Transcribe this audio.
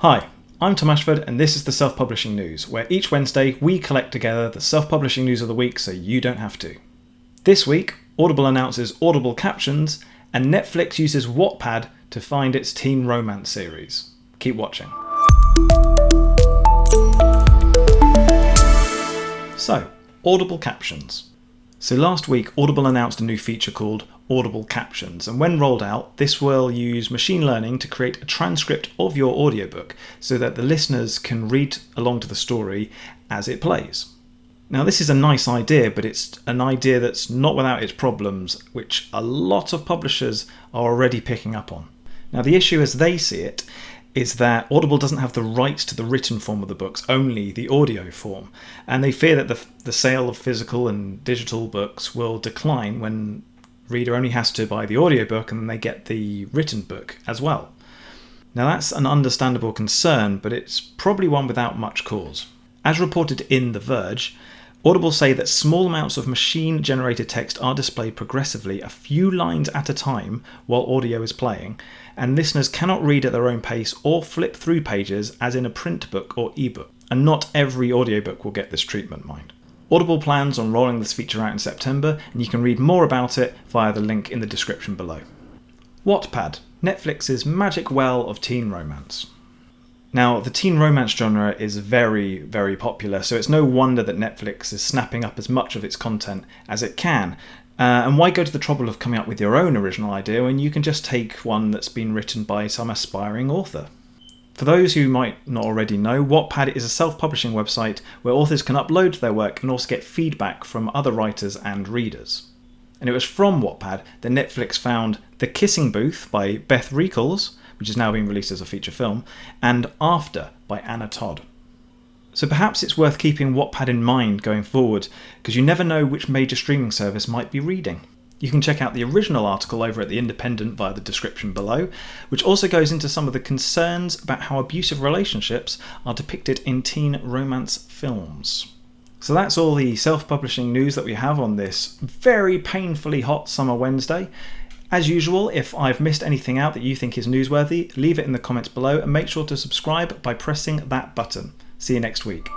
Hi, I'm Tom Ashford and this is the Self-Publishing News, where each Wednesday we collect together the self-publishing news of the week so you don't have to. This week, Audible announces Audible Captions and Netflix uses Whatpad to find its teen romance series. Keep watching. So, Audible Captions. So last week, Audible announced a new feature called Audible Captions, and when rolled out, this will use machine learning to create a transcript of your audiobook so that the listeners can read along to the story as it plays. Now, this is a nice idea, but it's an idea that's not without its problems, which a lot of publishers are already picking up on. Now, the issue as they see it is that Audible doesn't have the rights to the written form of the books, only the audio form. And they fear that the sale of physical and digital books will decline when the reader only has to buy the audiobook and then they get the written book as well. Now that's an understandable concern, but it's probably one without much cause. As reported in The Verge, Audible say that small amounts of machine-generated text are displayed progressively a few lines at a time while audio is playing, and listeners cannot read at their own pace or flip through pages as in a print book or ebook. And not every audiobook will get this treatment, mind. Audible plans on rolling this feature out in September, and you can read more about it via the link in the description below. Whatpad, Netflix's magic well of teen romance. Now, the teen romance genre is very, very popular, so it's no wonder that Netflix is snapping up as much of its content as it can. And why go to the trouble of coming up with your own original idea when you can just take one that's been written by some aspiring author? For those who might not already know, Wattpad is a self-publishing website where authors can upload their work and also get feedback from other writers and readers. And it was from Wattpad that Netflix found The Kissing Booth by Beth Reekles, which is now being released as a feature film, and After by Anna Todd. So perhaps it's worth keeping Wattpad in mind going forward, because you never know which major streaming service might be reading. You can check out the original article over at The Independent via the description below, which also goes into some of the concerns about how abusive relationships are depicted in teen romance films. So that's all the self-publishing news that we have on this very painfully hot summer Wednesday. As usual, if I've missed anything out that you think is newsworthy, leave it in the comments below and make sure to subscribe by pressing that button. See you next week.